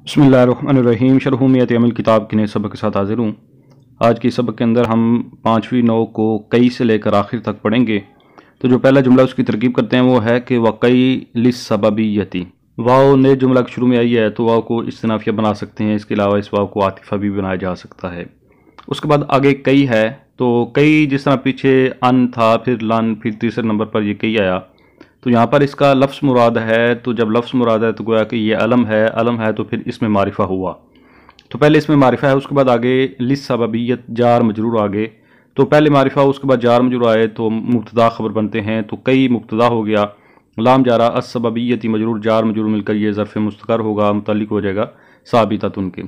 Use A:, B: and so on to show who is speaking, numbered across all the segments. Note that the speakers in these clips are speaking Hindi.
A: बिस्मिल्लाहिर्रहमानिर्रहीम। शरहुमियत अमल किताब के नए सबक के साथ हाजिर हूँ। आज की सबक के अंदर हम 5वीं नौ को कई से लेकर आखिर तक पढ़ेंगे। तो जो पहला जुमला उसकी तरकीब करते हैं वो है कि वक़ई लिस्सबबिय्यति। वाव नए जुमला के शुरू में आई है तो वाव को इस्तिनाफिया बना सकते हैं। इसके अलावा इस वाव को आतिफा भी बनाया जा सकता है। उसके बाद आगे कई है, तो कई जिस तरह पीछे अन था, फिर लन, फिर तीसरे नंबर पर ये कई आया। तो यहाँ पर इसका लफ्ज़ मुराद है, तो जब लफ्ज़ मुराद है तो गोया कि ये अलम है तो फिर इसमें मारिफा हुआ। तो पहले इसमें मारिफा है, उसके बाद आगे लिस्सबबिय्यत जार मजरूर आगे। तो पहले मारिफा उसके बाद जार मजरूर आए तो मुब्तदा खबर बनते हैं। तो कई मुब्तदा हो गया, लाम जारा अस्सबबिय्यति मजरूर जार मजरूर मिलकर ये ज़र्फ़ मुस्तक़र होगा, मुतल्लिक हो जाएगा साबिततुन के।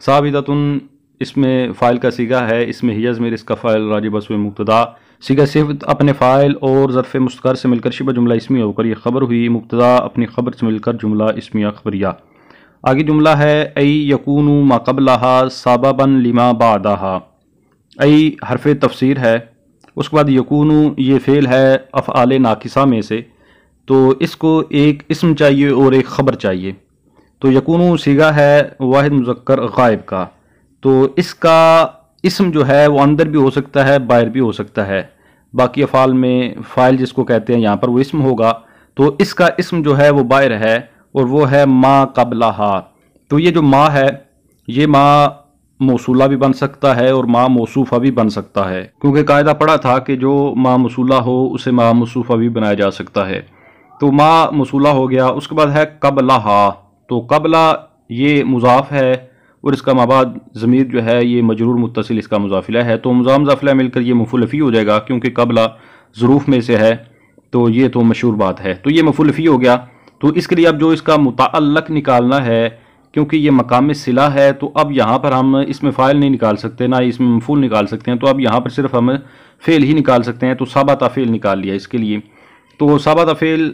A: साबिततुन इसमें फ़ाइल का सीगा है, इसमें हिया ज़मीर इसका फ़ाइल राजिब बसवे मुब्तदा। सीगा सिफ़त अपने फ़ाइल और ज़र्फ़ मुस्तक़र से मिलकर शिबह जुमला इस्मी होकर ये ख़बर हुई। मुब्तदा अपनी ख़बर से मिलकर जुमला इस्मिया ख़बरिया। आगे जुमला है ऐ यकूनु मा क़ब्लहा सबबन लिमा बादहा। ऐ हरफ़ तफ़सीर है, उसके बाद यकूनु ये फ़ेल है अफ़आल नाकिसा में से, तो इसको एक इस्म चाहिए और एक ख़बर चाहिए। तो यकूनु सीगा है वाहिद मुज़क्कर गायब का, तो इसका इस्म जो है वो अंदर भी हो सकता है, बाहर भी हो सकता है। बाकी अफ़ाल में फ़ाइल जिसको कहते हैं यहाँ पर वो इस्म होगा। तो इसका इस्म जो है वो बाहर है और वो है मा क़ब्लहा। तो ये जो मा है ये मा मौसूला भी बन सकता है और मा मौसूफ़ा भी बन सकता है, क्योंकि कायदा पड़ा था कि जो मा मौसूला हो उसे मा मौसूफ़ा भी बनाया जा सकता है। तो मा मौसूला हो गया। उसके बाद है क़ब्लहा, तो क़ब्ला ये मुज़ाफ़ है और इसका माबाद ज़मीर जो है ये मजरूर मुत्तसिल इसका मुज़ाफ़िला है। तो मुज़ाफ़िला मिलकर ये मफ़ूल फ़ी हो जाएगा, क्योंकि क़ब्ला ज़रूफ़ में से है, तो ये तो मशहूर बात है। तो ये मफ़ूल फ़ी हो गया। तो इसके लिए अब जो इसका मुतअल्लक़ निकालना है, क्योंकि ये मकाम सिला है, तो अब यहाँ पर हम इसमें फ़ाइल नहीं निकाल सकते, ना इसमें मफ़ूल निकाल सकते हैं। तो अब यहाँ पर सिर्फ हम फ़ेल ही निकाल सकते हैं। तो साबता फ़ेल निकाल लिया इसके लिए। तो साबता फ़ेल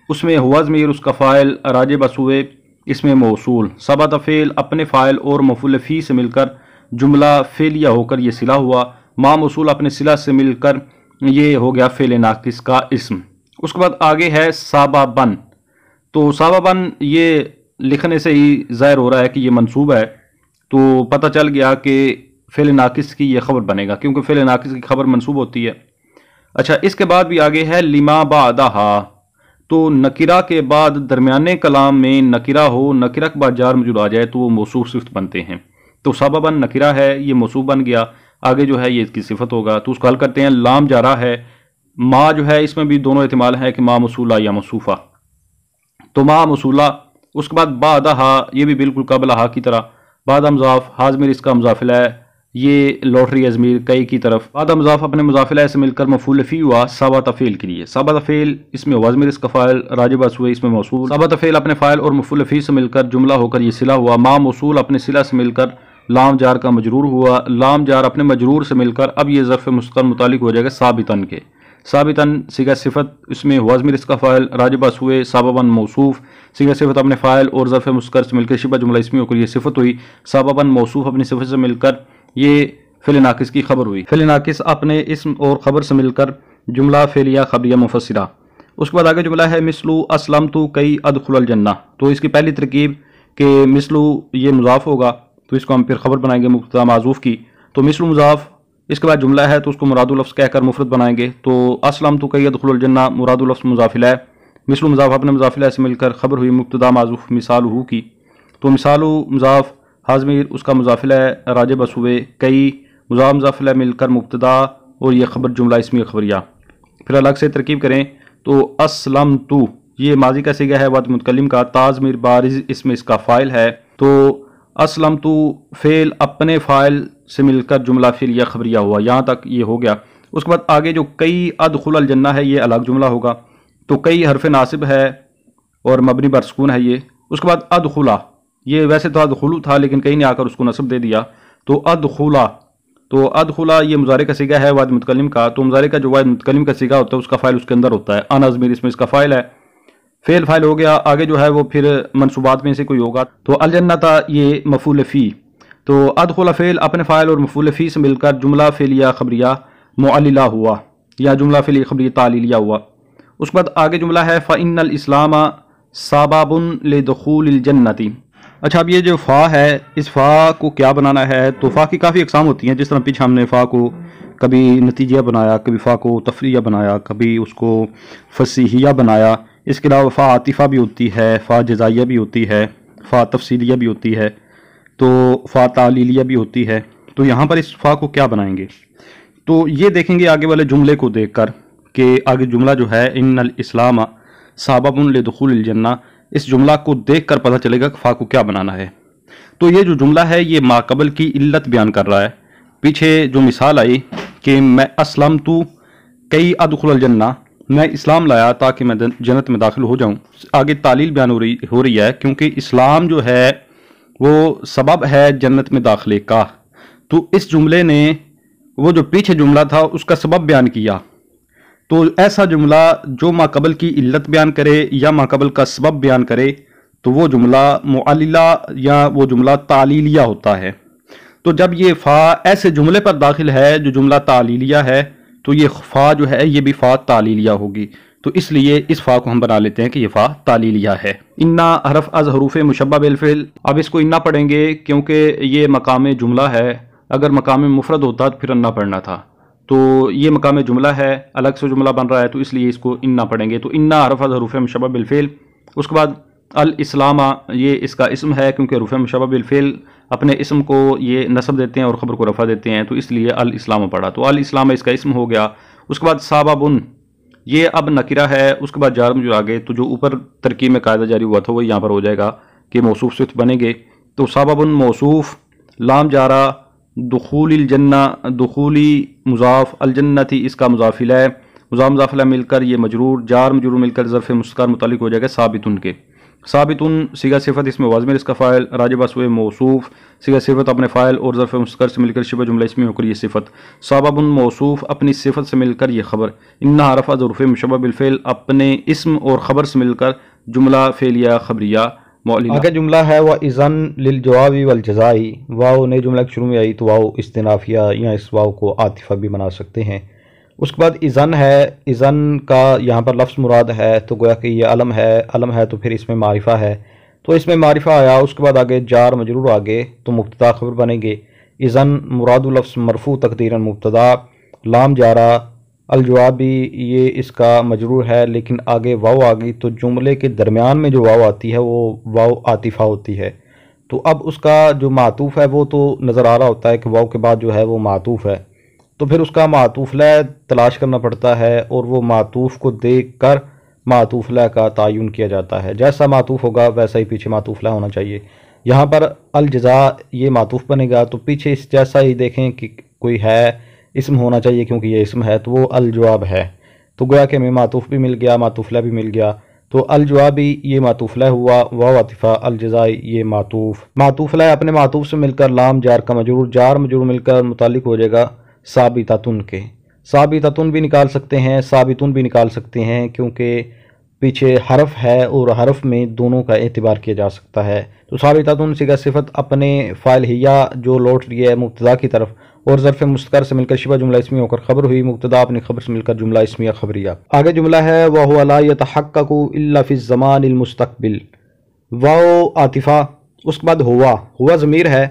A: उसमें हुआ ज़मीर उसका फ़ाइल राजिब बसवे इसमें मौसूल। सबत फ़ेल अपने फ़ाइल और मफ़ूल फ़ी से मिलकर जुमला फ़ेलिया होकर ये सिला हुआ। मा मौसूल अपने सिला से मिलकर ये हो गया फ़ेल नाकिस का इस्म। उसके बाद आगे है साबाबन। तो साबाबन ये लिखने से ही ज़ाहिर हो रहा है कि ये मंसूब है, तो पता चल गया कि फ़ेल नाकिस की ये ख़बर बनेगा, क्योंकि फ़ेल नाकिस की खबर मंसूब होती है। अच्छा, इसके बाद भी आगे है लिमा बादहा। तो नकिरा के बाद दरमियाने कलाम में नकिरा हो, नकिरा के बाद जार मजरूर आ जाए तो वो मौसूफ सिफ़त बनते हैं। तो सबबन नकिरा है, ये मौसूफ बन गया। आगे जो है ये इसकी सिफत होगा। तो उसको हल करते हैं। लाम जारा है, मा जो है इसमें भी दोनों एहतिमाल हैं कि मा मौसूला या मौसूफ़ा। तो मा मौसूला। उसके बाद बादहा, ये भी बिल्कुल क़ब्लहा की तरह। बादा मुज़ाफ़ हाज़मिर इसका मुज़ाफ़िला है, ये लौटरी अज़मीर कई की तरफ। बादा मुज़ाफ़ अपने मुज़ाफ़िला से मिलकर मफ़ूल फ़ी हुआ साबत फ़ेल के लिए। साबत फ़ेल इसमें वज़मिर इसका फ़ाइल राजिब हुए इसमें मौसूल। साबत फ़ेल अपने फ़ाइल और मफ़ूल फ़ी से मिलकर जुमला होकर ये सिला हुआ। मा मौसूल अपने सिला से मिलकर लाम जार का मजरूर हुआ। लाम जार अपने मजरूर से मिलकर अब ये ज़र्फ़ मुस्तक़र मुतालिक हो जाएगा साबितन के। साबितन सिगा सिफ़त, इसमें वज़मिर इसका फ़ाइल राजिब हुए साबबन मौसूफ़। सिगा सिफ़त अपने फ़ाइल और ज़र्फ़ मुस्तक़र से मिलकर शिबह जुमला इसमें होकर ये सिफ़त हुई। साबबन मौसूफ़ अपनी सिफ़त से मिलकर ये फ़ेल नाकिस की खबर हुई। फ़ेल नाकिस अपने इस्म और ख़बर से मिलकर जुमला फ़ेलिया ख़बरिया मुफ़स्सिरा। उसके बाद आगे जुमला है मिसलू अस्लमतु कई अदखुलल जन्ना। तो इसकी पहली तरकीब के मिसलू ये मुज़ाफ़ होगा, तो इसको हम फिर ख़बर बनाएंगे मुब्तदा माज़ूफ़ की। तो मिसलू मुज़ाफ़, इसके बाद जुमला है तो उसको मुरादु लफ्ज़ कहकर मुफ़रद बनाएंगे। तो अस्लमतु कई अदखुलल जन्ना मुरादु लफ्ज़ मुज़ाफ़िला है। मिसलू मुज़ाफ़ अपने मुज़ाफ़िला से मिलकर ख़बर हुई मुब्तदा माज़ूफ़ मिसालुहु की। तो मिसालु मुज़ाफ़ हाज़मीर उसका मुज़ाफ़िला है राजिब हुए कई मुज़ाफ़िला मिलकर मुब्तदा और ये ख़बर जुमला इसमें ख़बरिया। फिर अलग से तरकीब करें तो अस्लमतु ये माजी का सीगा है वाद मुतकल्लिम का। ताज़मीर बारिज़ इसमें इसका फ़ाइल है। तो अस्लमतु फ़ेल अपने फ़ाइल से मिलकर जुमला फ़ेलिया ख़बरिया हुआ। यहाँ तक ये हो गया। उसके बाद आगे जो कई अदखुलल जन्ना है ये अलग जुमला होगा। तो कई हरफ नासिब है और मबनी बर सुकून है ये। उसके बाद अदखुला, ये वैसे तो अदखुलू था लेकिन कहीं ने आकर उसको नस्ब दे दिया। तो अदखुला, तो अदखुला ये मुज़ारे का सीगा है वाद मुतकल्लिम का। तो मुज़ारे का जो वाद मुतकल्लिम का सीगा होता है उसका फ़ाइल उसके अंदर होता है। अनज़मीर इसमें इसका फ़ाइल है। फ़ेल फ़ाइल हो गया। आगे जो है वो फिर मनसूबात में से कोई होगा। तो अलजन्नता ये मफ़ूल फ़ी। तो अदखुला फ़ेल अपने फ़ाइल और मफ़ूल फ़ी से मिलकर जुमला फ़ेलिया ख़बरिया मुअल्लिला हुआ या जुमला फ़ेलिया ख़बरिया तालीलिया हुआ। उसके बाद आगे जुमला है फ़इन्नल इस्लामा सबाबुन लिदुखूलिल जन्नति। अच्छा, अब ये जो फ़ा है, इस फ़ा को क्या बनाना है? तो फ़ा की काफ़ी अक़साम होती हैं। जिस तरह पीछे हमने फ़ा को कभी नतीजिया बनाया, कभी फ़ा को तफ़रीया बनाया, कभी उसको फ़सीहिया बनाया। इसके अलावा फ़ा आतिफ़ा भी होती है, फ़ा जज़ाइया भी होती है, फ़ा तफ़सीलिया भी होती है, तो फ़ा तालीलिया भी होती है। तो यहाँ पर इस फ़ा को क्या बनाएंगे? तो ये देखेंगे आगे वाले जुमले को देखकर कि आगे जुमला जो है, इन्नल इस्लाम सबबुन लिदुखूलिल जन्नह, इस जुमला को देखकर पता चलेगा कि फ़ा को क्या बनाना है। तो ये जो जुमला है ये माकबल की इल्लत बयान कर रहा है। पीछे जो मिसाल आई कि मैं असलम तू कई अदखुल जन्ना, मैं इस्लाम लाया ताकि मैं जन्नत में दाखिल हो जाऊं। आगे तालील बयान हो रही है क्योंकि इस्लाम जो है वो सबब है जन्नत में दाखिले का। तो इस जुमले ने वो जो पीछे जुमला था उसका सबब बयान किया। तो ऐसा जुमला जो माकबल की इल्लत बयान करे या माकबल का सबब बयान करे तो वो जुमला मुअल्लिला या वो जुमला तालीलिया होता है। तो जब ये फ़ा ऐसे जुमले पर दाखिल है जो जुमला तालीलिया है तो ये फ़ा जो है ये भी फ़ा तालीलिया होगी। तो इसलिए इस फ़ा को हम बना लेते हैं कि ये फ़ा तालीलिया है। इन्ना हरफ अज़ हरूफ मुशब्बा बिल फ़िल। अब इसको इन्ना पढ़ेंगे क्योंकि ये मकाम जुमला है। अगर मकाम मुफरद होता तो फिर अन्ना पढ़ना था। तो ये मकाम जुमला है, अलग से जुमला बन रहा है, तो इसलिए इसको इन्ना पढ़ेंगे। तो इन्ना हरफ अज़ हरूफ मुशब्बा बिल फ़िल। उसके बाद अल इस्लामा, ये इसका इसम है क्योंकि हरूफ मुशब्बा बिल फ़िल अपने इसम को ये नसब देते हैं और ख़बर को रफ़ा देते हैं, तो इसलिए अल इस्लाम पढ़ा। तो अल इस्लाम इसका इसम हो गया। उसके बाद साबाबुन, ये अब नकिरा है। उसके बाद जार मजरूर आगे, तो जो ऊपर तरकीब में कायदा जारी हुआ था वही यहाँ पर हो जाएगा कि मौसूफ सिफ़त बनेंगे। तो साबाबुन मौसूफ, लाम जारा, दुखूलिल जन्ना, दुखूली मुज़ाफ़, अल जन्नती इसका मुज़ाफ़िल है, मुज़ाफ़िल मिलकर ये मजरूर, जार मजरूर मिलकर ज़र्फ़ मुस्कार मुतालिक हो जाएगा साबितुन के। साबितुन सिगा सिफ़त इसमें वाज़मिर इसका फ़ाइल, राजिबस हुए मौसूफ, सिगा सिफ़त अपने फ़ाइल और ज़र्फ़ मुस्कर से मिलकर शिबह जुमला इसमें होकर ये सिफ़त। साबबुन मौसूफ अपनी सिफ़त से मिलकर ये ख़बर। इन्ना हरफ़ ज़रूफ़ मुशब्बह बिल फ़िल अपने इस्म और ख़बर से मिलकर जुमला फ़ेलिया ख़बरिया मौलिला। आगे जुमला है वह इज़न लिल जवाबी वल जज़ाई। वाव नए जुमला के शुरू में आई तो वाव इस्तिनाफिया या इस वाव को आतिफ़ा भी बना सकते हैं। उसके बाद इज़न है, इज़न का यहाँ पर लफ्ज़ मुराद है तो गोया कि ये अलम है, अलम है तो फिर इसमें मारिफा है, तो इसमें मारिफा आया। उसके बाद आगे जार मजरूर आगे तो मुब्तदा खबर बनेंगे। इज़न मुरादु लफ्ज़ मरफू तकदीरन मुब्तदा, लाम जारा, अल जवाबी ये इसका मजरूर है लेकिन आगे वाव आ गई तो जुमले के दरमियान में जो वाव आती है वो वाव आतिफ़ा होती है। तो अब उसका जो मातूफ़ है वो तो नज़र आ रहा होता है कि वाव के बाद जो है वो मातूफ़ है, तो फिर उसका मातूफ़ ला तलाश करना पड़ता है और वो मातूफ़ को देख कर मातूफ़ ला का तायुन किया जाता है। जैसा मातूफ़ होगा वैसा ही पीछे मातूफ़ ला होना चाहिए। यहाँ पर अल जज़ा ये मातूफ़ बनेगा तो पीछे इस जैसा ही देखें कि कोई है, इसम होना चाहिए क्योंकि ये इसम है तो वो अल जवाब है। तो गोया कि हमें मातूफ़ भी मिल गया, मातूफ़ ला भी मिल गया। तो अल जवाबी ये मातूफ़ ला हुआ, वाव आतिफ़ा, अल जज़ाई ये मातूफ़ ला अपने मातूफ़ से मिलकर लाम जार का मजरूर, जार मजरूर मिलकर मुतालिक हो जाएगा साबिततुन के। साबिततुन भी निकाल सकते हैं, साबितुन भी निकाल सकते हैं क्योंकि पीछे हरफ है और हरफ में दोनों का एतबार किया जा सकता है। तो साबिततुन सिगा सिफ़त अपने फ़ाइल हिया जो लौट रही है मुब्तदा की तरफ और ज़र्फ़ मुस्तर से मिलकर शिबा जुमला इसमी होकर खबर हुई, मुब्तदा अपनी खबर से मिलकर जुमला इसमिया खबरिया। आगे जुमला है वह हुवा ला यतहक्ककु इल्ला फ़ी ज़मानिल मुस्तक़बिल, वाव आतिफ़ा। उसके बाद हुआ ज़मीर है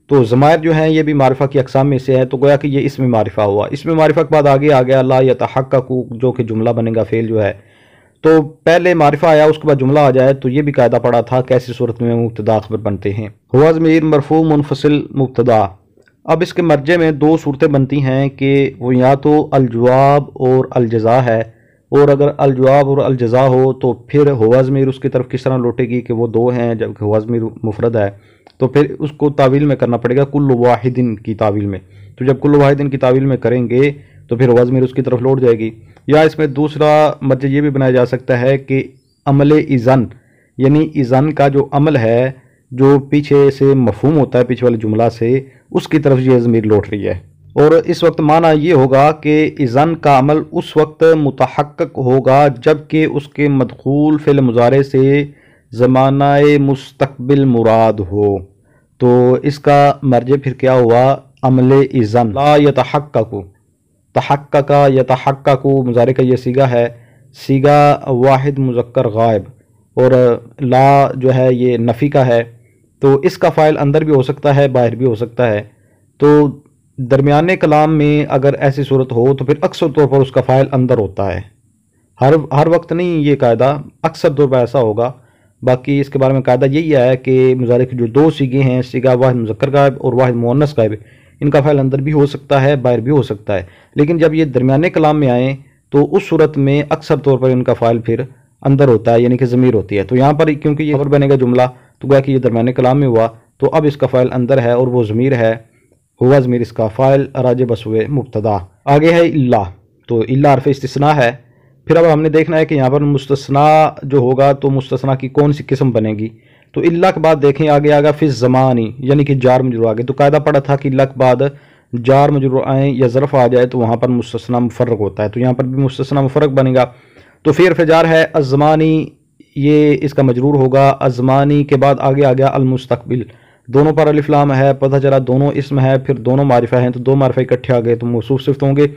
A: तो ज़मायर जो हैं ये भी मारिफा की अक़साम में से है, तो गोया कि ये इसमें मारिफा हुआ। इसमें मारिफा के बाद आगे आ गया ला यतहक्ककु जो कि जुमला बनेगा फ़ेल जो है। तो पहले मारिफा आया उसके बाद जुमला आ जाए तो ये भी कायदा पड़ा था कैसी सूरत में मुब्तदा खबर बनते हैं। हुआ ज़मीर मरफू मुनफसिल मुब्तदा। अब इसके मर्जे में दो सूरतें बनती हैं कि वो या तो अल जवाब और अल जज़ा है, और अगर अल जवाब और अल जज़ा हो तो फिर हुआ ज़मीर उसकी तरफ किस तरह लौटेगी कि वो दो हैं जबकि हुआ ज़मीर मुफरद है, तो फिर उसको तावील में करना पड़ेगा कुल्लु वाहिदिन की तावील में। तो जब कुल्लु वाहिदिन की तावील में करेंगे तो फिर हुआ ज़मीर उसकी तरफ लौट जाएगी। या इसमें दूसरा मर्ज ये भी बनाया जा सकता है कि अमल इज़न, यानी इज़न का जो अमल है जो पीछे से मफहूम होता है पीछे वाले जुमला से, उसकी तरफ ये ज़मीर लौट रही है। और इस वक्त माना ये होगा कि इज़न का अमल उस वक्त मुतहक्कक होगा जबकि उसके मदखूल फ़िल मुज़ारे से ज़मानाए मुस्तक़बिल मुराद हो। तो इसका मर्ज फिर क्या हुआ, अमल इज़न। ला यतहक्ककु, तहक्कका यतहक्ककु मुज़ारे का ये सीगा है, सीगा वाहिद मुज़क्कर गायब, और ला जो है ये नफ़ी का है
B: तो इसका फ़ाइल अंदर भी हो सकता है, बाहर भी हो सकता है। तो दरमियाने कलाम में अगर ऐसी सूरत हो तो फिर अक्सर तौर पर उसका फ़ाइल अंदर होता है। हर वक्त नहीं ये कायदा, अक्सर तौर पर ऐसा होगा। बाकी इसके बारे में कायदा यही है कि मुज़ारे के जो दो सीगे हैं, सीगा वाहिद मुज़क्कर गायब और वाहिद मुअन्नस गायब, इनका फ़ाइल अंदर भी हो सकता है, बाहर भी हो सकता है। लेकिन जब ये दरमियाने कलाम में आए तो उस सूरत में अक्सर तौर पर इनका फ़ाइल फिर अंदर होता है, यानी कि ज़मीर होती है। तो यहाँ पर क्योंकि ये खबर बनेगा जुमला, तो गोया कि ये दरमियाने कलाम में हुआ, तो अब इसका फ़ाइल अंदर है और वो ज़मीर है, हुआ ज़मीर इसका फ़ाइल राज बसवे मुब्तदा। आगे है इल्ला, तो इल्ला हर्फ इस्तिस्ना है। फिर अब हमने देखना है कि यहाँ पर मुस्तस्ना जो होगा तो मुस्तस्ना की कौन सी किस्म बनेगी। तो इल्ला के बाद देखें आगे आगा फिर ज़मानी, यानी कि जार मजरूर आगे। तो कायदा पड़ा था कि इल्ला के बाद जार मजरूर आए या ज़रफ़ आ जाए तो वहाँ पर मुस्तस्ना मुफर्रग होता है, तो यहाँ पर भी मुस्तस्ना मुफर्रग बनेगा। तो फिर फजार है अज़मानी, ये इसका मजरूर होगा। अज़मानी के बाद आगे आ गया अलमुस्तकबिल, दोनों पर अलिफ लाम है, पता चला दोनों इसम है, फिर दोनों मारिफा हैं, तो दो मारिफा इकट्ठे आ गए तो मौसूफ सिफ़त होंगे।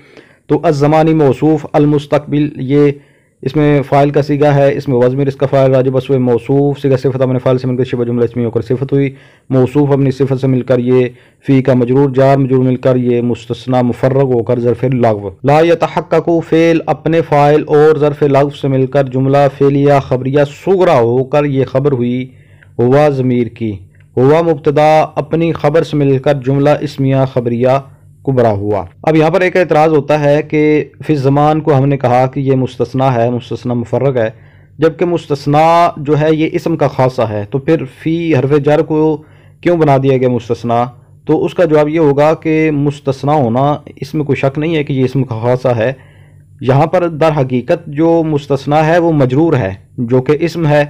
B: तो अज़मानी मौसूफ, अलमुस्तकबिल ये इसमें फ़ाइल का सीगा है, इसमें वज़मीर इसका फ़ाइल राज बसवे मौसूफ, सीगा सिफ़त अपने फ़ाइल से मिलकर शिबा जुमला इसमें होकर सिफ़त हुई, मौसूफ अपनी सिफ़त से मिलकर ये फ़ी का मजरूर, जार मजरूर मिलकर ये मुस्तस्ना मुफर्रग होकर ज़र्फ़ लग़्व। ला यतहक्ककु फ़ेल अपने फ़ाइल और ज़र्फ़ लग़्व से मिलकर जुमला फ़ेलिया ख़बरिया सुग़रा होकर ये ख़बर हुई हुआ ज़मीर की। हुआ मुब्तदा अपनी ख़बर से मिलकर जुमला इस्मिया ख़बरिया कुबरा हुआ। अब यहाँ पर एक एतराज़ होता है कि फिर ज़मान को हमने कहा कि ये मुस्तस्ना है, मुस्तस्ना मुफर्रग है, जबकि मुस्तस्ना जो है ये इसम का खासा है, तो फिर फ़ी हरफ जर को क्यों बना दिया गया मुस्तस्ना। तो उसका जवाब ये होगा कि मुस्तस्ना होना इसमें कोई शक नहीं है कि ये इसम का खासा है। यहाँ पर दर हकीकत जो मुस्तस्ना है वो मजरूर है, जो कि इसम है,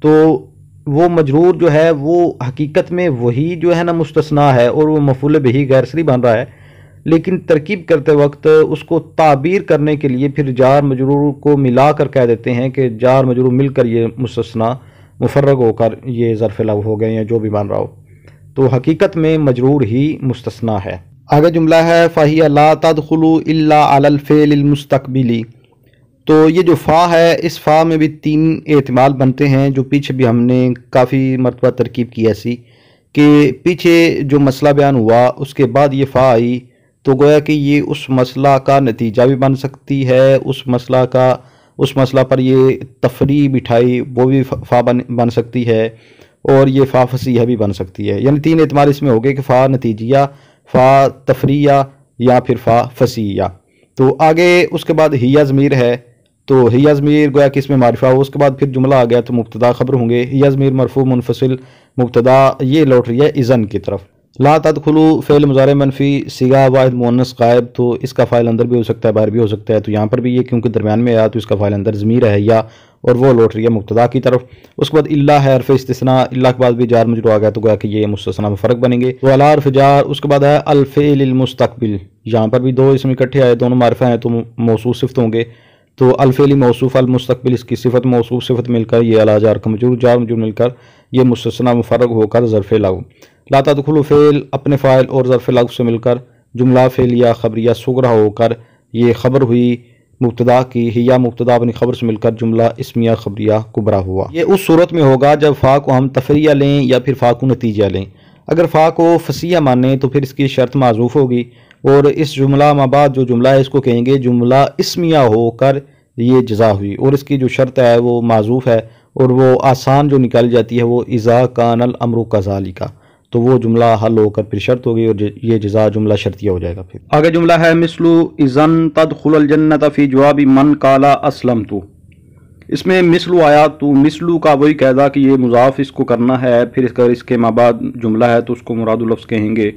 B: तो वो मजरूर जो है वो हकीकत में वही जो है ना मुस्तस्ना है और वो मफूल बिही गैरसरी बन रहा है, लेकिन तरकीब करते वक्त उसको ताबीर करने के लिए फिर जार मजरूर को मिलाकर कह देते हैं कि जार मजरूर मिलकर ये मुस्तस्ना मुफर्रग होकर ये ज़र्फ़ लग़्व हो गए या जो भी बन रहा हो, तो हकीकत में मजरूर ही मुस्तस्ना है। आगे जुमला है फ़हिया ला तदखुलु इल्ला अलल फ़ेलिल मुस्तक़बिली। तो ये जो फ़ा है, इस फ़ा में भी तीन एहतिमाल बनते हैं, जो पीछे भी हमने काफ़ी मरतबा तरकीब की ऐसी कि पीछे जो मसला बयान हुआ उसके बाद ये फ़ा आई, तो गोया कि ये उस मसला का नतीजा भी बन सकती है, उस मसला पर ये तफरी बिठाई वो भी फ़ा बन सकती है, और ये फ़ा फसीहा भी बन सकती है। यानी तीन एहतिमाल इसमें हो गए कि फ़ा नतीजिया, फ़ा तफरिया या फिर फ़ा फसीया। तो आगे उसके बाद हिया ज़मीर है, तो हिया ज़मीर गोया कि इसमें मारिफा हो, उसके बाद फिर जुमला आ गया तो मुब्तदा खबर होंगे। हिया ज़मीर मरफू मुनफसिल, मुब्तदा ये लौट रही है इज़न की तरफ। ला तदखुलु फ़ेल मुज़ारे मनफ़ी सिगा वाहिद मुअन्नस गायब, तो इसका फ़ाइल अंदर भी हो सकता है, बाहर भी हो सकता है। तो यहाँ पर भी ये क्योंकि दरमियान में आया तो इसका फ़ाइल अंदर ज़मीर है या, और वो लौट रही है मुब्तदा की तरफ। उसके बाद इल्ला है हर्फ़ इस्तिस्ना, इल्ला के बाद भी जार मजरूर आ गया तो गोया कि ये मुस्तस्ना में फ़र्क बनेंगे। तो अला हर्फ़ जार, उसके बाद है अल फ़ेलिल मुस्तक़बिल, यहाँ पर भी दो इसमें इकट्ठे आए, दोनों मारिफा हैं तो मौसूफ सिफ़त होंगे। तो अल फ़ेली मौसूफ, अल मुस्तक़बिल इसकी सिफ़त, मौसूफ सिफ़त मिलकर ये अला जार का मजरूर, जार मजरूर मिलकर ये मुस्तस्ना मुफर्रग होकर ज़र्फ़ लग़्व। ला तदखुलु फ़ेल अपने फ़ाइल और ज़र्फ़ लग़्व से मिलकर जुमला फ़ेलिया ख़बरिया सुग़रा होकर ये ख़बर हुई मुब्तदा की। हिया मुब्तदा अपनी ख़बर से मिलकर जुमला इस्मिया ख़बरिया कुबरा हुआ। ये उस सूरत में होगा जब फ़ा को हम तफरिया लें या फिर फ़ा को नतीजा लें। अगर फ़ा को फसिया माने तो फिर इसकी शर्त माज़ूफ़ होगी, और इस जुमला माबाद जो जुमला है इसको कहेंगे जुमला इस्मिया होकर ये जज़ा हुई, और इसकी जो शर्त है वो माज़ूफ़ है, और वो आसान जो निकाली जाती है वो इज़ा कानल अमरु कज़ालिका, तो वो जुमला हल होकर फिर शर्त होगी और ये जज़ा जुमला शर्तिया हो जाएगा। फिर आगे जुमला है मिसलु इज़न तदखुलल जन्नत फ़ी जवाबी मन काला अस्लमतु। इसमें मिसलु आया तो मिसलु का वही कहदा कि ये मुज़ाफ़ इसको करना है, फिर अगर इसके माबाद जुमला है तो उसको मुरादुल लफ्ज़ कहेंगे,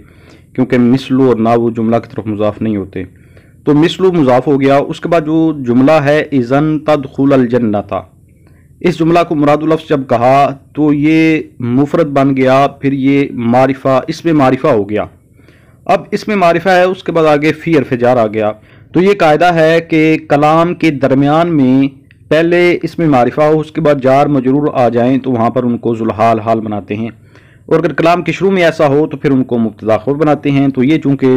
B: क्योंकि मिसलु और ना वो जुमला की तरफ मुज़ाफ़ नहीं होते। तो मिसलु मुज़ाफ़ हो गया। उसके बाद जो जुमला है इज़न तदखुलल जन्नता, इस जुमला को मुरादुल लफ्ज़ जब कहा तो ये मुफरद बन गया, फिर ये मारिफा, इसमें मारिफा हो गया। अब इसमें मारिफा है, उसके बाद आगे फ़ी हर्फ़ जार आ गया। तो ये कायदा है कि कलाम के दरमियान में पहले इसमें मारिफा हो, उसके बाद जार मजरूर आ जाएं तो वहाँ पर उनको ज़ुलहाल हाल बनाते हैं, और अगर कलाम के शुरू में ऐसा हो तो फिर उनको मुब्तदा खबर बनाते हैं। तो ये चूँकि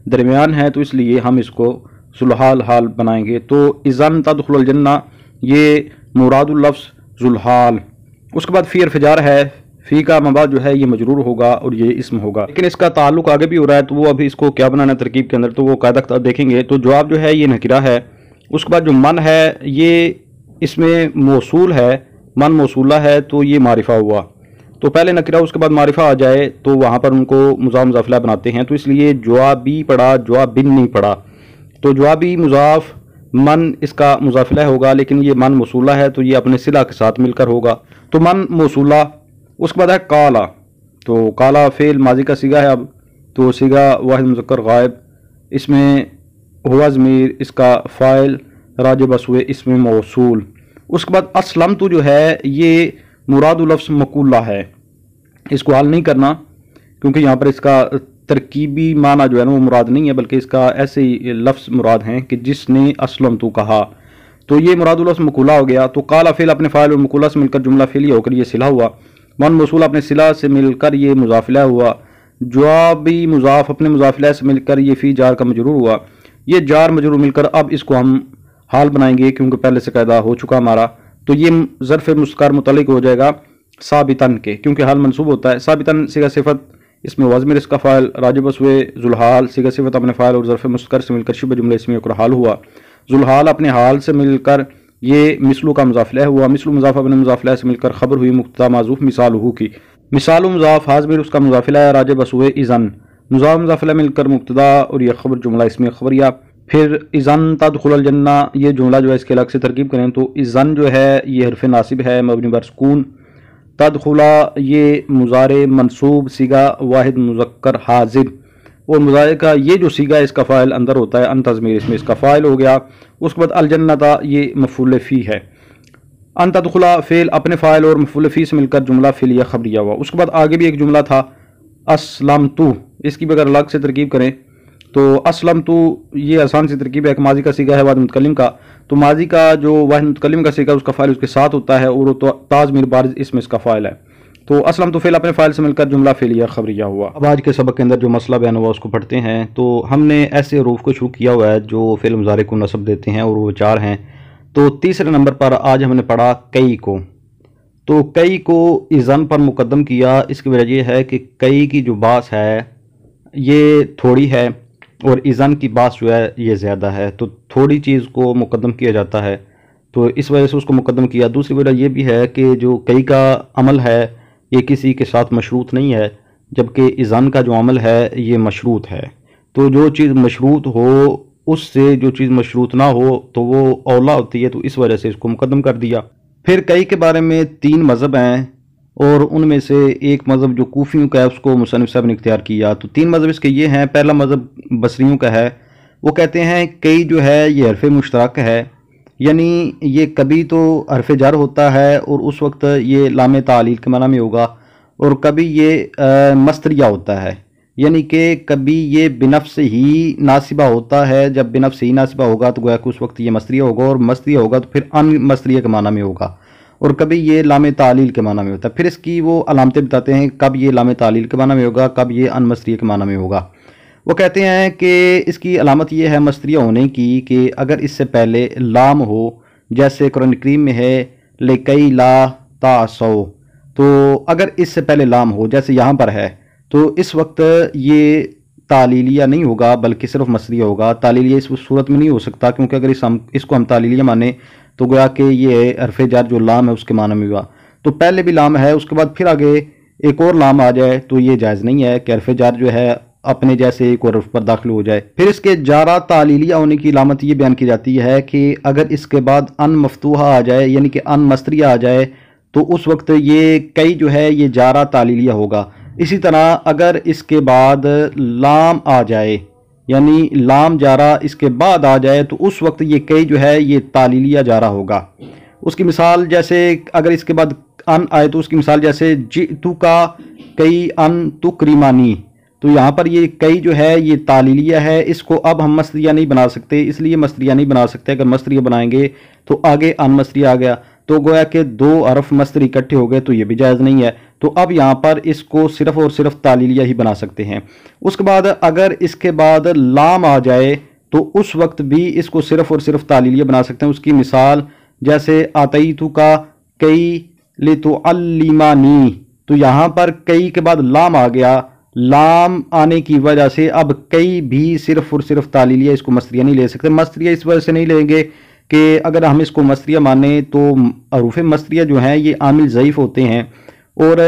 B: दरमियान है तो इसलिए हम इसको ज़ुलहाल हाल बनाएंगे। तो इज़न तदखुलल जन्ना ये मुरादुल लफ्ज़ ज़ुलहाल। उसके बाद फ़ी हर्फ़ जार है,
A: फ़ी का मबाद जो है ये मजरूर होगा और ये इसम होगा, लेकिन इसका ताल्लुक आगे भी हो रहा है, तो वो अभी इसको क्या बनाना है तरकीब के अंदर, तो वो कायदा देखेंगे। तो जवाब जो है ये नकिरा है। उसके बाद जो मन है ये इसमें मौसूल है, मन मौसूला है, तो ये मारिफा हुआ। तो पहले नकिरा उसके बाद मारिफा आ जाए तो वहाँ पर उनको मुज़ाफ मुज़ाफिला बनाते हैं। तो इसलिए जवाबी पढ़ा, जवाब बिन नहीं पढ़ा। तो जवाबी मुज़ाफ मन इसका मुज़ाफिला होगा, लेकिन ये मन मौसूला है तो ये अपने सिला के साथ मिलकर होगा। तो मन मौसूला। उसके बाद है काला। तो काला फ़ेल माजी का सीगा है अब, तो सीगा वाहिद मुज़क्कर गायब, इसमें हुआ ज़मीर, इसका फ़ाइल राजिब असवे इसमें मौसूल। उसके बाद असलम तो जो है ये मुरादु लफ्ज़ मकूला है, इसको हाल नहीं करना क्योंकि यहाँ पर इसका तरकीबी माना जो है ना वो मुराद नहीं है, बल्कि इसका ऐसे ही लफ्ज़ मुराद हैं कि जिसने असलम तो कहा, तो ये मुरादुल लफ्ज़ मकूला हो गया। तो काला फ़िल अपने फ़ाइल और मकूला से मिलकर जुमला फ़िलिया होकर ये सिला हुआ। मन मौसूल अपने सिला से मिलकर ये मुज़ाफिला हुआ। जवाबी मुज़ाफ अपने मुज़ाफिला से मिलकर ये फ़ी जार का मजरूर हुआ। ये जार मजरूर मिलकर अब इसको हम हाल बनाएंगे क्योंकि पहले से कायदा हो चुका हमारा। तो ये ज़र्फ़ मुस्कार मुतल्लिक हो जाएगा साबितन के, क्योंकि हाल मनसूब होता है। साबितन सिगा सिफत, इसमें वज़मिर इसका फ़ाइल राजिब असवे ज़ुलहाल, सिगा सिफत अपने फ़ाइल और ज़र्फ़ मुस्कर से मिलकर शिब जुमले इसमें एक हाल हुआ। ज़ुलहाल अपने हाल से मिलकर ये मिसलू का मुज़ाफिला हुआ। मिसलू मुज़ाफ़ अपने मुज़ाफिला से मिलकर खबर हुई मुक्ता माज़ूफ़ मिसालहू की। मिसाल मुज़ाफ़ हाज़मिर उसका मुज़ाफिला है राजिब असवे इज़न, मुज़ाफ़ मुज़ाफिला मिलकर मुक्तदा और यह खबर जुमला इसमें खबरिया। फिर इज़न तदखुलल जन्ना, ये जुमला जो है इसके अलग से तरकीब करें तो इज़न जो है ये हरफ नासिब है मबनी बर सुकून। तदखुला ये मुज़ारे मनसूब सीगा वाहिद मुज़क्कर हाजिर, और मुज़ारे का ये जो सीगा इसका फ़ाइल अंदर होता है, अनतज़मीर इसमें इसका फ़ाइल हो गया। उसके बाद अल जन्नता ये मफ़ूल फ़ी है। अन तदखुला फ़ेल अपने फ़ाइल और मफ़ूल फ़ी से मिलकर जुमला फ़िलिया खबरिया हुआ। उसके बाद आगे भी एक जुमला था असलम तू, इसकी भी अगर अलग से तरकीब करें तो असलम तो ये आसान सी तरकीब है। एक माजी का सीगा है वाहिद मुतकल्लिम का, तो माजी का जो वाहिद मुतकल्लिम का सीगा उसका फ़ाइल उसके साथ होता है और तो ताज़मीर बारिज़ इसमें इसका फ़ाइल है। तो असलम तो फ़ेल अपने फ़ाइल से मिलकर जुमला फ़िलिया खबरिया हुआ। अब आज के सबक के अंदर जो मसला बयान हुआ उसको पढ़ते हैं। तो हमने ऐसे रूफ़ को शुरू किया हुआ है जो फ़िल मुज़ारे को नस्ब देते हैं और वो 4 हैं। तो तीसरे नंबर पर आज हमने पढ़ा कई को। तो कई को इज़न पर मुकद्दम किया। इसकी वजह यह है कि कई की जो बास है ये थोड़ी है और इज़न की बास जो है ये ज़्यादा है, तो थोड़ी चीज़ को मुकद्दम किया जाता है, तो इस वजह से उसको मुकद्दम किया। दूसरी वजह यह भी है कि जो कई का अमल है ये किसी के साथ मशरूत नहीं है, जबकि इज़न का जो अमल है ये मशरूत है। तो जो चीज़ मशरूत हो उससे जो चीज़ मशरूत ना हो तो वो औला होती है, तो इस वजह से इसको मुकद्दम कर दिया। फिर कई के बारे में 3 मज़हब हैं और उनमें से एक मज़हब जो कूफियों का है उसको मुसन्निफ़ साहब ने इख्तियार किया। तो 3 मज़हब इसके ये हैं। पहला मज़हब बसरियों का है, वो कहते हैं कई जो है ये हरफ मुश्तरक है, यानी ये कभी तो हरफ जर होता है और उस वक्त ये लाम तालील के माना में होगा, और कभी ये मस्तरिया होता है, यानी कि कभी ये बिनफ्स ही नासिबा होता है। जब बिनफ्स ही नासिबा होगा तो गोया कि उस वक्त ये मस्तरिया होगा, और मस्तरिया होगा तो फिर अन मस्तरिया के माना में होगा, और कभी ये लाम तालील के माना में होता है। फिर इसकी वो अलामतें बताते हैं कब ये लाम तालील के माना में होगा, कब ये अन मस्तरिया के माना में होगा। वो कहते हैं कि इसकी अलामत ये है मस्तरिया होने की कि अगर इससे पहले लाम हो, जैसे कुरान करीम में है लेकई ला तासौ, तो अगर इससे पहले लाम हो जैसे यहाँ पर है तो इस वक्त ये तालीलिया नहीं होगा बल्कि सिर्फ मस्तरिया होगा। तालीलिया इस सूरत में नहीं हो सकता क्योंकि अगर इसको हम तालीलिया माने तो गोया कि ये हरफ जार जो लाम है उसके माना में हुआ। तो पहले भी लाम है, उसके बाद फिर आगे एक और लाम आ जाए तो ये जायज़ नहीं है कि हरफ जार जो है अपने जैसे एक और हरफ पर दाखिल हो जाए। फिर इसके जारा तालीलिया होने की अलामत ये बयान की जाती है कि अगर इसके बाद अन मफतूहा आ जाए यानी कि अन मस्तरिया आ जाए तो उस वक्त ये कई जो है ये जारा तालीलिया होगा। इसी तरह अगर इसके बाद लाम आ जाए यानी लाम जारा इसके बाद आ जाए तो उस वक्त ये कई जो है ये तालीलिया जारा होगा। उसकी मिसाल जैसे अगर इसके बाद अन आए तो उसकी मिसाल जैसे जितु का कई अन तुकरीमानी, तो यहाँ पर ये कई जो है ये तालीलिया है, इसको अब हम मस्तरिया नहीं बना सकते, इसलिए मस्तरिया नहीं बना सकते। अगर मस्तरिया बनाएंगे तो आगे अन मस्तरिया आ गया तो गोया के 2 हरफ मस्तरी इकट्ठे हो गए तो ये भी जायज़ नहीं है। तो अब यहाँ पर इसको सिर्फ और सिर्फ तालीलिया ही बना सकते हैं। उसके बाद अगर इसके बाद लाम आ जाए तो उस वक्त भी इसको सिर्फ और सिर्फ तालीलिया बना सकते हैं। उसकी मिसाल जैसे आतईतु का कई लितुअल्लिमानी,
B: तो यहाँ पर कई के बाद लाम आ गया। लाम आने की वजह से अब कई भी सिर्फ और सिर्फ तालीलिया इसको मस्तरिया नहीं ले सकते। मस्तरिया इस वजह से नहीं लेंगे कि अगर हम इसको मस्तरिया माने तो हरूफ मस्तरिया जो हैं ये आमिल ज़ईफ़ होते हैं, और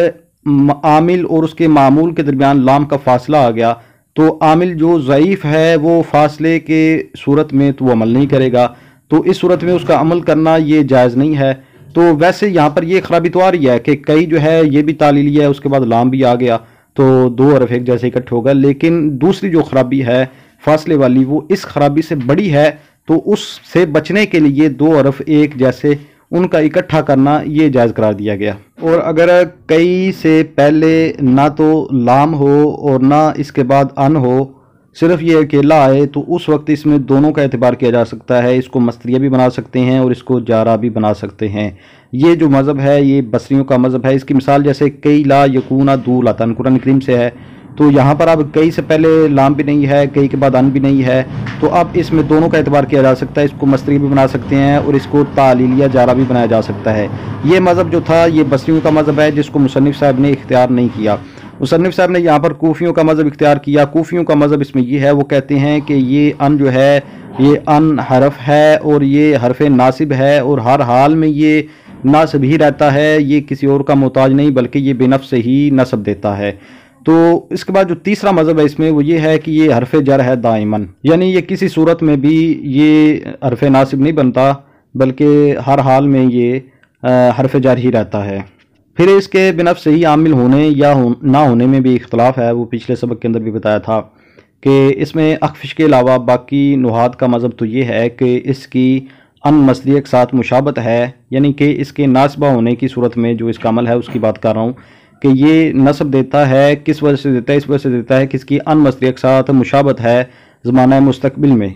B: आमिल और उसके मामूल के दरमियान लाम का फासला आ गया, तो आमिल जो ज़ईफ़ है वो फासले के सूरत में तो वो अमल नहीं करेगा, तो इस सूरत में उसका अमल करना ये जायज़ नहीं है। तो वैसे यहाँ पर ये खराबी तो आ रही है कि कई जो है ये भी तालीलिया है, उसके बाद लाम भी आ गया, तो दो हरफ एक जैसे इकट्ठे होगा। लेकिन दूसरी जो खराबी है फासले वाली, वो इस खराबी से बड़ी है, तो उससे बचने के लिए दो हरफ एक जैसे उनका इकट्ठा करना ये जायज़ करार दिया गया। और अगर कई से पहले ना तो लाम हो और ना इसके बाद अन हो, सिर्फ ये अकेला आए, तो उस वक्त इसमें दोनों का एतबार किया जा सकता है। इसको मस्तरिया भी बना सकते हैं और इसको जारा भी बना सकते हैं। ये जो मज़हब है ये बसरियों का मज़हब है। इसकी मिसाल जैसे कई ला यकूना दू लातन कुरान करीम से है, तो यहाँ पर अब कई से पहले लाम भी नहीं है, कई के बाद अन भी नहीं है, तो अब इसमें दोनों का एतबार किया जा सकता है। इसको मस्तरी भी बना सकते हैं और इसको तालीलिया जारा भी बनाया जा सकता है। ये मज़हब जो था ये बसरियों का मज़हब है, जिसको मुसन्निफ़ साहब ने इख्तियार नहीं किया। मुसन्निफ़ साहब ने यहाँ पर कूफियों का मज़हब इख्तियार किया। कूफियों का मज़हब इसमें ये है, वो कहते हैं कि ये अन जो है ये अन हरफ है और ये हरफ नासिब है, और हर हाल में ये नासिब ही रहता है, ये किसी और का मोहताज नहीं, बल्कि ये बेनफ्स से ही नस्ब देता है। तो इसके बाद जो तीसरा मज़हब है इसमें वो ये है कि ये हरफ जर है दाइमन, यानी ये किसी सूरत में भी ये हरफ नासिब नहीं बनता, बल्कि हर हाल में ये हरफ जर ही रहता है। फिर इसके बिनफ़्स से ही आमिल होने या ना होने में भी इख्तलाफ है। वो पिछले सबक के अंदर भी बताया था कि इसमें अखफ़िश के अलावा बाकी नुहात का मज़हब तो ये है कि इसकी अन मसलिया के साथ मुशाबत है, यानी कि इसके नासबा होने की सूरत में जो इसका अमल है उसकी बात कर रहा हूँ कि ये नस्ब देता है। किस वजह से देता है? इस वजह से देता है कि इसकी अन मसलिया के साथ मुशाबत है ज़माना मुस्तकबिल में,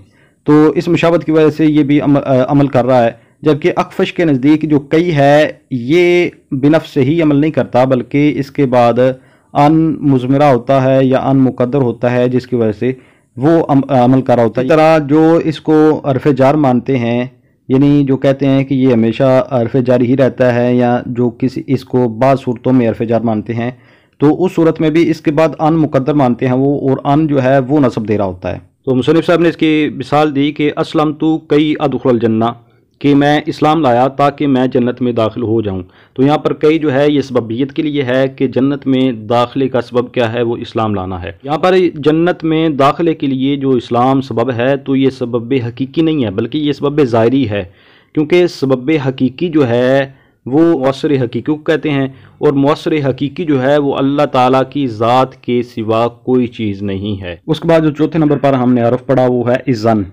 B: तो इस मुशाबत की वजह से ये भी अमल कर रहा है। जबकि अखफ़श के नज़दीक जो कई है ये बिनफ़्स से ही अमल नहीं करता, बल्कि इसके बाद अन मुज़मरा होता है या अन मुक़द्दर होता है, जिसकी वजह से वो अमल कर रहा होता है। इस तरह जो इसको हरफ जार मानते हैं, यानी जो कहते हैं कि ये हमेशा हरफ जार ही रहता है, या जो किसी इसको बाज़ सूरतों में हरफ जार मानते हैं, तो उस सूरत में भी इसके बाद अन मुक़द्दर मानते हैं वो, और अन जो है वो नस्ब दे रहा होता है।
A: तो मुसन्निफ़ साहब ने इसकी मिसाल दी कि असलम तो कई अदखुल जन्ना, कि मैं इस्लाम लाया ताकि मैं जन्नत में दाखिल हो जाऊं। तो यहाँ पर कई जो है ये सबबियत के लिए है कि जन्नत में दाखिले का सबब क्या है, वो इस्लाम लाना है। यहाँ पर जन्नत में दाखिले के लिए जो इस्लाम सबब है, तो ये सबब हकीकी नहीं है, बल्कि ये सबब ज़ाहिरी है, क्योंकि सबब हकीकी जो है वो मौसर हकीकी को कहते हैं, और मौसर हकीकी जो है वो अल्लाह ताला की ज़ात के सिवा कोई चीज़ नहीं है।
B: उसके बाद जो चौथे नंबर पर हमने हरफ पढ़ा वो है इज़न।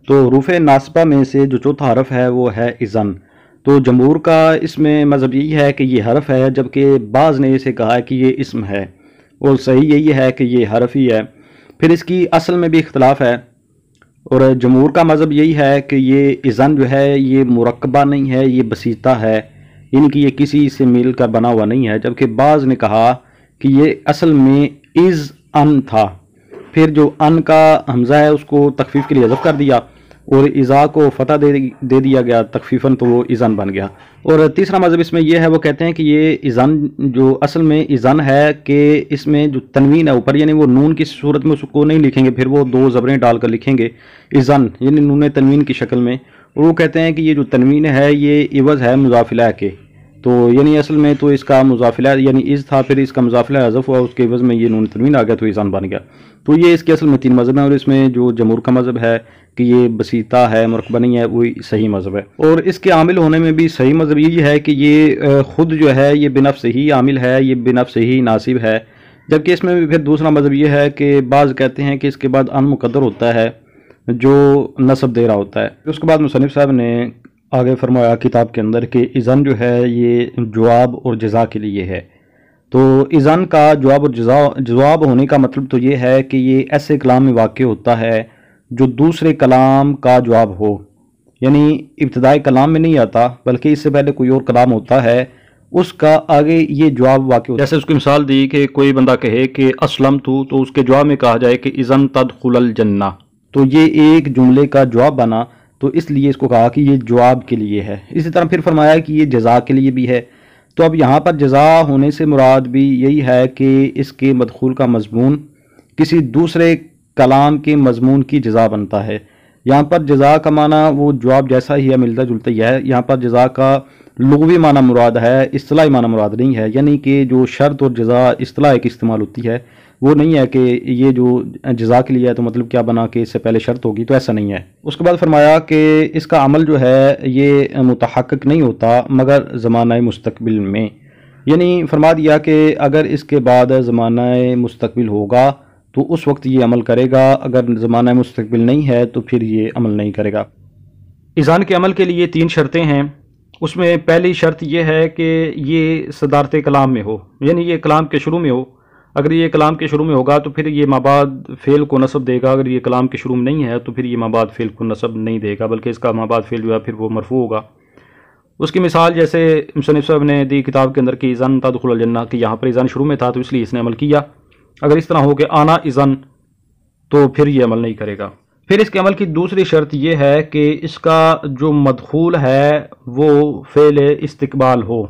B: तो रूफ़ नासबा में से जो चौथा हरफ है वो है इज़न। तो जमहूर का इसमें मज़हब यही है कि ये हरफ है, जबकि बाज़ ने इसे कहा है कि ये इस्म है, और सही यही है कि ये हरफ ही है। फिर इसकी असल में भी इख्तलाफ है, और जमहूर का मज़हब यही है कि ये इज़न जो है ये मुरक्कबा नहीं है, ये बसीता है, यानी कि ये किसी से मिल कर बना हुआ नहीं है। जबकि बाज़ ने कहा कि ये असल में इज़ अन था, फिर जो अन का हमज़ा है उसको तखफीफ़ के लिए हज़फ कर दिया, और इज़ा को फ़तह दे दिया गया तखफीफ़न, तो वो इज़न बन गया। और तीसरा मज़हब इसमें यह है, वो कहते हैं कि ये इज़न जो असल में इज़न है कि इसमें जो तनवीन है ऊपर, यानी वो नून की सूरत में उसको नहीं लिखेंगे, फिर वो दो ज़बरें डालकर लिखेंगे इज़न, यानी नून तनवीन की शक्ल में। और वो कहते हैं कि ये जो तनवीन है ये इवज़ है मुज़ाफ़िला के, तो यानी असल में तो इसका मुज़ाफ़िला यानी इज़ था, फिर इसका मुज़ाफ़िला हज़फ हुआ, उसके इवज़ में ये नून तनवीन आ गया, तो इज़ान बन गया। तो ये इसके असल में तीन मज़हब हैं, और इसमें जो जमहूर का मज़हब है कि ये बसीता है, मुरक्कबा नहीं है, वही सही मज़हब है। और इसके आमिल होने में भी सही मज़हब यही है कि ये ख़ुद जो है ये बिनफ़्स ही आमिल है, ये बिनफ़्स ही नासिब है। जबकि इसमें भी फिर दूसरा मज़हब ये है कि बाज़ कहते हैं कि इसके बाद अन मुक़द्दर होता है जो नस्ब दे रहा होता है। उसके बाद मुसन्निफ़ साहब ने आगे फरमाया किताब के अंदर कि इज़न जो है ये जवाब और जज़ा के लिए है। तो इज़न का जवाब और जवाब होने का मतलब तो ये है कि ये ऐसे कलाम में वाक़ होता है जो दूसरे कलाम का जवाब हो, यानी इब्तिदाई कलाम में नहीं आता, बल्कि इससे पहले कोई और कलाम होता है, उसका आगे ये जवाब वाक़ होता है।
A: जैसे उसकी मिसाल दी कि कोई बंदा कहे कि असलम तो उसके जवाब में कहा जाए कि इज़न तदखुलल जन्ना,
B: तो ये एक जुमले का जवाब बना, तो इसलिए इसको कहा कि ये जवाब के लिए है। इसी तरह फिर फरमाया कि ये जज़ा के लिए भी है। तो अब यहाँ पर जज़ा होने से मुराद भी यही है कि इसके मदखूल का मजमून किसी दूसरे कलाम के मजमून की जज़ा बनता है। यहाँ पर जज़ा का माना वो जवाब जैसा ही है, मिलता जुलता ही है। यहाँ पर जज़ा का लुग़वी माना मुराद है, इस्तिलाही माना मुराद नहीं है। यानी कि जो शर्त और जज़ा इस्तिलाह की इस्तेमाल होती है वो नहीं है कि ये जो जज़ा के लिए है तो मतलब क्या बना कि इससे पहले शर्त होगी, तो ऐसा नहीं है। उसके बाद फरमाया कि इसका अमल जो है ये मुतहक्किक नहीं होता मगर ज़माना मुस्तक़बिल में। यानी फरमा दिया कि अगर इसके बाद ज़माना मुस्तक़बिल होगा तो उस वक्त ये अमल करेगा, अगर ज़माना मुस्तक़बिल नहीं है तो फिर ये अमल नहीं करेगा।
A: इज़ान के अमल के लिए 3 शर्तें हैं। उसमें पहली शर्त यह है कि ये सदारत कलाम में हो, यानी ये कलाम के शुरू में हो। अगर ये कलाम के शुरू में होगा तो फिर ये माबाद फ़ेल को नसब देगा। अगर ये कलाम के शुरू में नहीं है तो फिर ये माबाद फ़ेल को नसब नहीं देगा, बल्कि इसका माबाद फ़ेल जो है फिर वो मरफू होगा। उसकी मिसाल जैसे मुसन्निफ़ साहब ने दी किताब के अंदर कि इज़न तदखुलुल जन्नह, कि यहाँ पर इज़न शुरू में था तो इसलिए इसने अमल किया। अगर इस तरह हो कि आना इज़न, तो फिर ये अमल नहीं करेगा। फिर इसके अमल की दूसरी शर्त यह है कि इसका जो मदखूल है वो फ़ेल इस्तिक़बाल हो।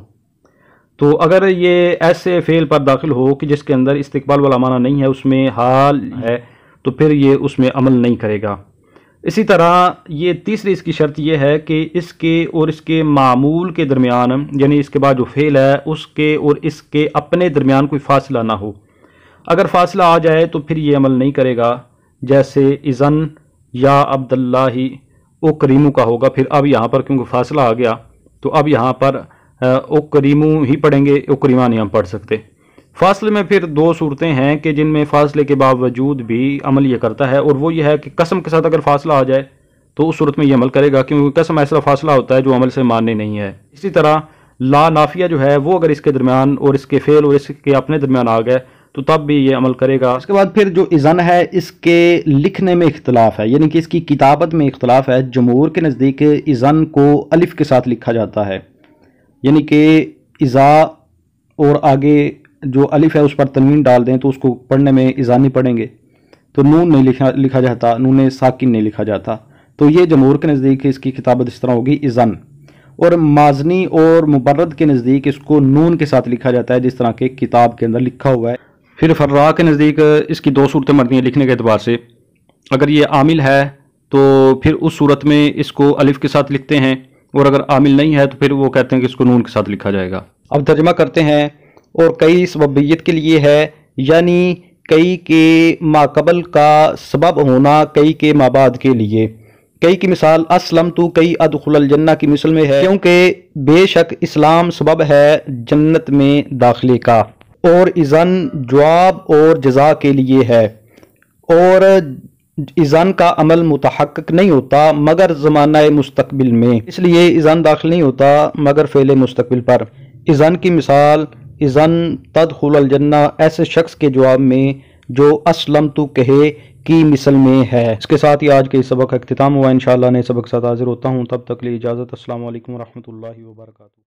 A: तो अगर ये ऐसे फ़ेल पर दाखिल हो कि जिसके अंदर इस्तिक़बाल वाला माना नहीं है, उसमें हाल है, तो फिर ये उसमें अमल नहीं करेगा। इसी तरह ये तीसरी इसकी शर्त यह है कि इसके और इसके मामूल के दरमियान, यानी इसके बाद जो फ़ेल है उसके और इसके अपने दरमियान कोई फ़ासला ना हो। अगर फ़ासला आ जाए तो फिर ये अमल नहीं करेगा। जैसे इज़न या अब्दुल्लाहि ओ करीमू का होगा, फिर अब यहाँ पर क्योंकि फ़ासला आ गया तो अब यहाँ पर ओ करीमू ही पढ़ेंगे, ओ करीमा नहीं हम पढ़ सकते। फ़ासले में फिर 2 सूरतें हैं कि जिनमें फ़ासले के बावजूद भी अमल ये करता है, और वो ये है कि कसम के साथ अगर फ़ासला आ जाए तो उस सूरत में ये अमल करेगा, क्योंकि कसम ऐसा फ़ासला होता है जो अमल से मानने नहीं है। इसी तरह ला नाफिया जो है वो अगर इसके दरमियान और इसके फ़ेल और इसके अपने दरमियान आ गए तो तब भी ये अमल करेगा।
B: उसके बाद फिर जो इज़न है इसके लिखने में इख्तलाफ है, यानी कि इसकी किताबत में इख्तलाफ है। जमहूर के नज़दीक इज़न को अलिफ के साथ लिखा जाता है, यानी कि इज़ा और आगे जो अलिफ है उस पर तनवीन डाल दें तो उसको पढ़ने में इज़ानी पढ़ेंगे, तो नून नहीं लिखा जाता, नून साकिन नहीं लिखा जाता। तो ये जमहूर के नज़दीक इसकी किताबत इस तरह होगी इज़न। और माजनी और मुबर्रद के नज़दीक इसको नून के साथ लिखा जाता है जिस तरह के किताब के अंदर लिखा हुआ है।
A: फिर फर्रा के नज़दीक इसकी 2 सूरतें मरती हैं लिखने के अतबार से। अगर ये आमिल है तो फिर उस सूरत में इसको अलिफ के साथ लिखते हैं, और अगर आमिल नहीं है तो फिर वो कहते हैं कि इसको नून के साथ लिखा जाएगा।
B: अब तर्जमा करते हैं। और कई सबबियत के लिए है, यानी कई के माकबल का सबब होना कई के माबाद के लिए। कई की मिसाल असलम तो कई अदखुलल जन्ना की मिसल में है, क्योंकि बेशक इस्लाम सबब है जन्नत में दाखिले का। और इज़न जवाब और जज़ा के लिए है, और इज़न का अमल मुतहक्किक नहीं होता मगर ज़माना मुस्तक़बिल में, इसलिए इज़न दाखिल नहीं होता मगर फ़ेल मुस्तक़बिल पर। इज़न की मिसाल इज़न तदखुलुल जन्ना ऐसे शख्स के जवाब में जो असलम तो कहे की मिसल में है। इसके साथ ही आज के इस सबक का इख्तिताम हुआ। इंशाअल्लाह नए सबक के साथ हाजिर होता हूँ, तब तक के लिए इजाज़त। अस्सलामु अलैकुम व रहमतुल्लाहि व बरकातुहू।